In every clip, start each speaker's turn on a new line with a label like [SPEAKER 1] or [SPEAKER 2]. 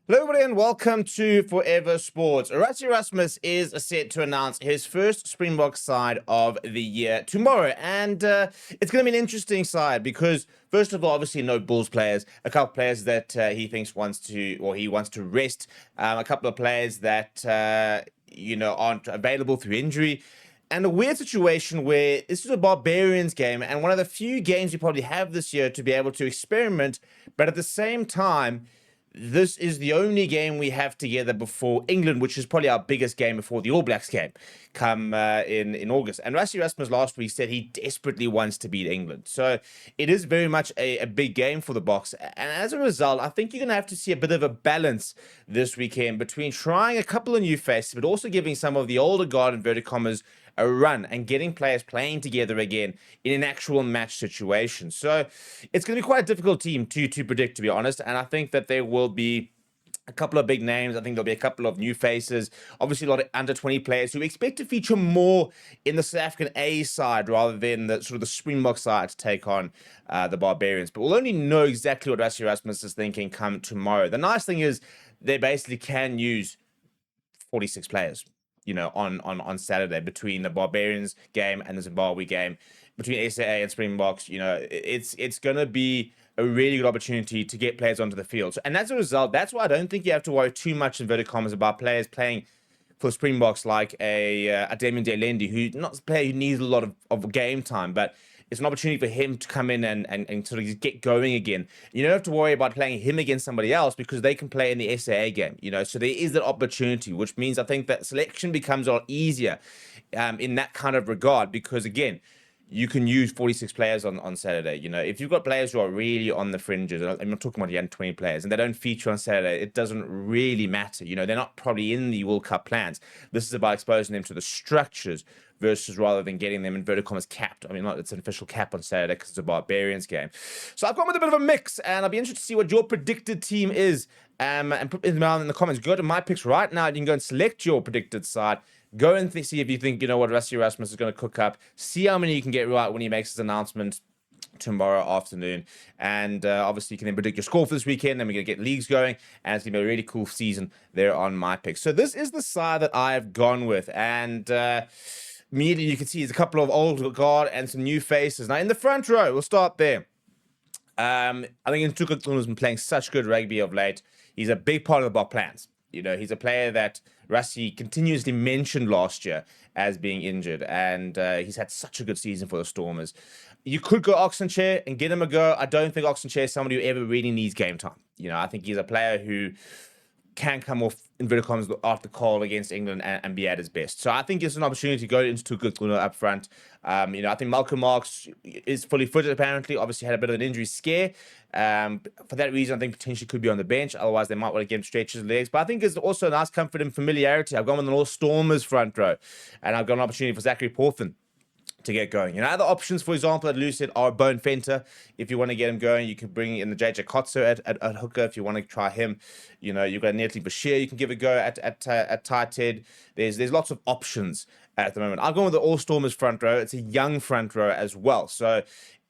[SPEAKER 1] Hello, everybody, and welcome to Forever Sports. Rassie Erasmus is set to announce his first Springbok side of the year tomorrow, and it's going to be an interesting side because, first of all, obviously no Bulls players, a couple of players that he wants to rest, a couple of players that aren't available through injury. And a weird situation where this is a Barbarians game and one of the few games you probably have this year to be able to experiment, but at the same time, this is the only game we have together before England, which is probably our biggest game before the All Blacks game come in August. And Rassie Erasmus last week said he desperately wants to beat England. So it is very much a big game for the Boks. And as a result, I think you're going to have to see a bit of a balance this weekend between trying a couple of new faces, but also giving some of the older guard, inverted commas, a run and getting players playing together again in an actual match situation. So it's going to be quite a difficult team to predict, to be honest. And I think that there will be a couple of big names. I think there'll be a couple of new faces. Obviously, a lot of under 20 players who expect to feature more in the South African A side rather than the sort of the Springbok side to take on the Barbarians. But we'll only know exactly what Rassie Erasmus is thinking come tomorrow. The nice thing is they basically can use 46 players, on Saturday between the Barbarians game and the Zimbabwe game, between SAA and Springboks. It's going to be a really good opportunity to get players onto the field. So, and as a result, that's why I don't think you have to worry too much, inverted commas, about players playing for Springboks like a Damien Delendi, who's not a player who needs a lot of game time, but it's an opportunity for him to come in and sort of get going again. You don't have to worry about playing him against somebody else because they can play in the SAA game, So there is that opportunity, which means I think that selection becomes a lot easier in that kind of regard because, again, you can use 46 players on Saturday. If you've got players who are really on the fringes, I'm not talking about the under 20 players, and they don't feature on Saturday, it doesn't really matter. They're not probably in the World Cup plans. This is about exposing them to the structures versus rather than getting them, inverted commas, capped. I mean, it's an official cap on Saturday because it's a Barbarians game. So I've gone with a bit of a mix, and I'll be interested to see what your predicted team is. And put it down in the comments. Go to my picks right now. You can go and select your predicted side. Go and see if you think, what Rassie Erasmus is going to cook up. See how many you can get right when he makes his announcement tomorrow afternoon. And obviously, you can then predict your score for this weekend. And we're going to get leagues going. And it's going to be a really cool season there on my picks. So this is the side that I've gone with. And immediately, you can see there's a couple of old guard and some new faces. Now, in the front row, we'll start there. I think Ntuka has been playing such good rugby of late. He's a big part of the Bok plans. He's a player that Rassie continuously mentioned last year as being injured, and he's had such a good season for the Stormers. You could go Oxenchair and get him a go. I don't think Oxenchair is somebody who ever really needs game time. I think he's a player who can come off inverted commas after call against England and be at his best. So I think it's an opportunity to go into good up front. I think Malcolm Marx is fully footed apparently. Obviously had a bit of an injury scare. For that reason, I think potentially could be on the bench. Otherwise, they might want to get him stretch his legs. But I think it's also a nice comfort and familiarity. I've gone with an All Stormers front row, and I've got an opportunity for Zachary Porthen to get going. Other options, for example, at Lucid are Bone Fenter. If you want to get him going, you can bring in the JJ Kotso at hooker if you want to try him. You've got Netley Bashir you can give a go at tight head. There's lots of options at the moment. I've gone with the All Stormers front row. It's a young front row as well. So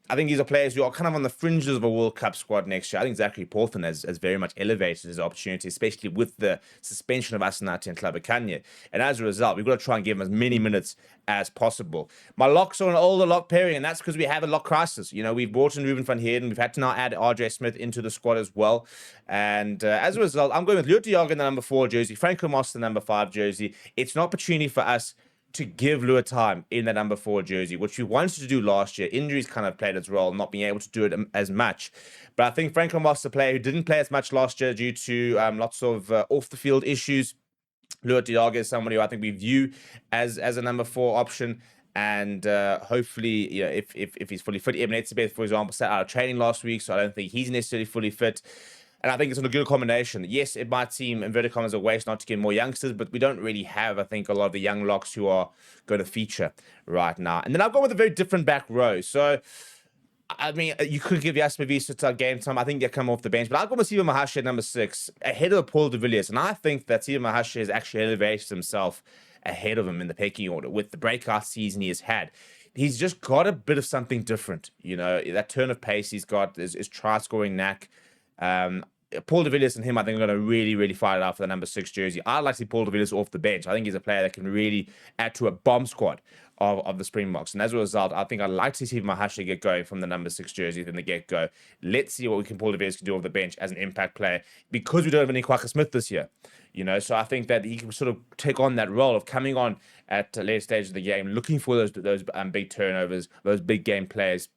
[SPEAKER 1] I think these are players who are kind of on the fringes of a World Cup squad next year. I think Zachary Porthen has very much elevated his opportunity, especially with the suspension of Asanati and Tlabakanye. And as a result, we've got to try and give him as many minutes as possible. My locks are an older lock pairing, and that's because we have a lock crisis. We've brought in Ruben van Heerden. We've had to now add RJ Smith into the squad as well. And as a result, I'm going with Leo Diago in the number 4 jersey, Franco Moss the number 5 jersey. It's an opportunity for us to give Lua time in the number 4 jersey, which we wanted to do last year. Injuries kind of played its role, not being able to do it as much. But I think Franco Moss, a player who didn't play as much last year due to lots of off-the-field issues. Lua Diago is somebody who I think we view as a number 4 option. And hopefully, if he's fully fit, Eben Etzebeth, for example, sat out of training last week, so I don't think he's necessarily fully fit. And I think it's a good combination. Yes, it might seem, inverted commas, a waste not to get more youngsters, but we don't really have, I think, a lot of the young locks who are going to feature right now. And then I've gone with a very different back row. So, I mean, you could give Jasper Wiese game time. I think they'll come off the bench. But I've gone with Siva Mahashe at number 6, ahead of Paul de Villiers. And I think that Siva Mahashe has actually elevated himself ahead of him in the pecking order with the breakout season he has had. He's just got a bit of something different. That turn of pace he's got, his try-scoring knack. Paul de Villiers and him, I think, are going to really fight it out for the number 6 jersey. I'd like to see Paul de Villiers off the bench. I think he's a player that can really add to a bomb squad of the Springboks. And as a result, I think I'd like to see Mahashe get going from the number 6 jersey from the get-go. Let's see what Paul de Villiers can do off the bench as an impact player, because we don't have any Kwaka Smith this year. So I think that he can sort of take on that role of coming on at a later stage of the game, looking for those big turnovers, those big game plays,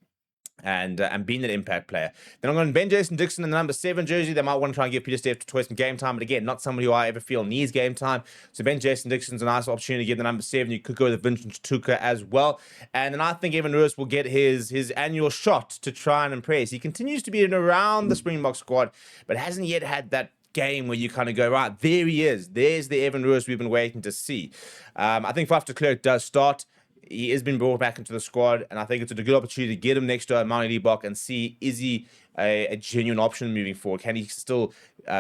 [SPEAKER 1] and being an impact player. Then I'm going to Ben Jason Dixon in the number 7 jersey. They might want to try and give Peter Steph to some game time, but again, not somebody who I ever feel needs game time. So Ben Jason Dixon's a nice opportunity to get the number 7. You could go with Vincent Tuka as well. And then I think Evan Lewis will get his annual shot to try and impress. He continues to be in around the Springbok squad, but hasn't yet had that game where you kind of go, right, there he is. There's the Evan Lewis we've been waiting to see. I think Faf de Klerk does start. He has been brought back into the squad, and I think it's a good opportunity to get him next to Manie Libbok and see, is he a genuine option moving forward? Can he still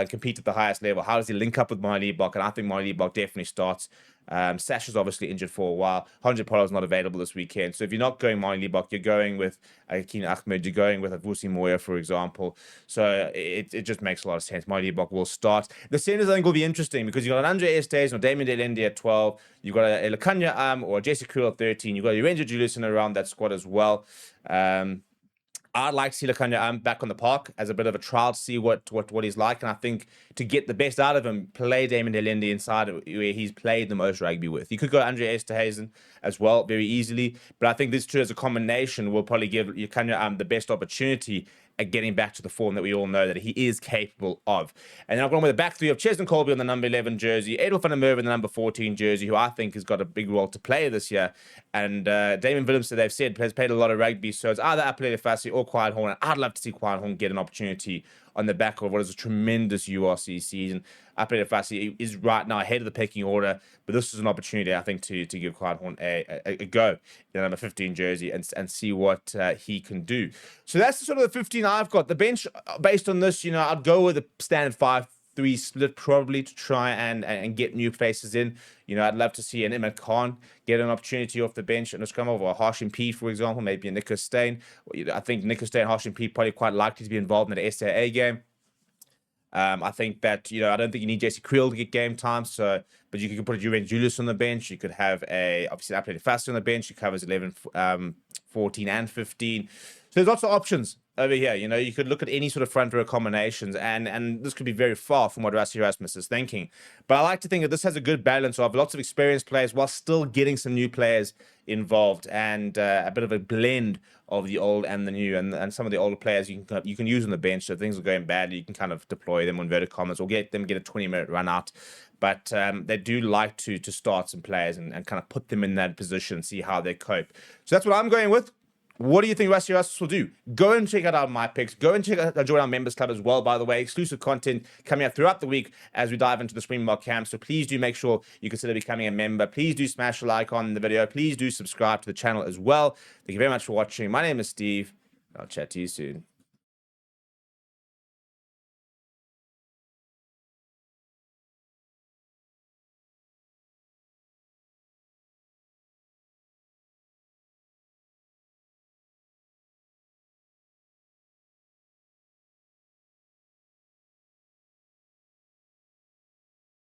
[SPEAKER 1] compete at the highest level? How does he link up with Manie Libbok? And I think Manie Libbok definitely starts. Sasha's obviously injured for a while. 100 Polo's not available this weekend. So if you're not going Manie Libbok, you're going with Keen Ahmed, you're going with Avusi Moya, for example. So it just makes a lot of sense. Manie Libbok will start. The centers, I think, will be interesting because you've got an Andre Estes or Damien Delende at 12. You've got a Lekanya or Jesse Kriel at 13. You've got your Ranger Juliuson around that squad as well. I'd like to see Lekanya back on the park as a bit of a trial to see what he's like. And I think to get the best out of him, play Damien Delende inside where he's played the most rugby with. You could go Andre Esterhazen as well very easily. But I think these two as a combination will probably give Lekanya the best opportunity at getting back to the form that we all know that he is capable of. And then I've gone with the back three of Chesney Colby on the number 11 jersey, Adolf van der Merwe in the number 14 jersey, who I think has got a big role to play this year. And Damien Willemse, they've said, has played a lot of rugby, so it's either Apelele Fassi or Quiet Horn. I'd love to see Quiet Horn get an opportunity on the back of what is a tremendous URC season. Apelele Fassi is right now ahead of the pecking order, but this is an opportunity, I think, to give Quiet Horn a go in the number 15 jersey and see what he can do. So that's sort of the 15 I've got. The bench, based on this, I'd go with a standard 5-3 split probably to try and get new faces in. I'd love to see an Imad Khan get an opportunity off the bench and just come over. Hashim Pete, for example, maybe a Nico Steyn. I think Nico Steyn and Hashim Pete probably quite likely to be involved in the SAA game. I think that, I don't think you need Jesse Kriel to get game time, but you could put a Julian Julius on the bench. You could have obviously Apelele Fassi on the bench. He covers 11, 14, and 15. So there's lots of options over here. You could look at any sort of front row combinations, and this could be very far from what Rassie Erasmus is thinking. But I like to think that this has a good balance of lots of experienced players while still getting some new players involved, and a bit of a blend of the old and the new, and some of the older players you can use on the bench. So if things are going badly, you can kind of deploy them on inverted commas or get a 20-minute run out. But they do like to start some players and kind of put them in that position, see how they cope. So that's what I'm going with. What do you think Rassie Erasmus will do? Go and check out my picks. Go and join our members club as well, by the way. Exclusive content coming out throughout the week as we dive into the Springbok camp. So please do make sure you consider becoming a member. Please do smash the like on the video. Please do subscribe to the channel as well. Thank you very much for watching. My name is Steve. I'll chat to you soon.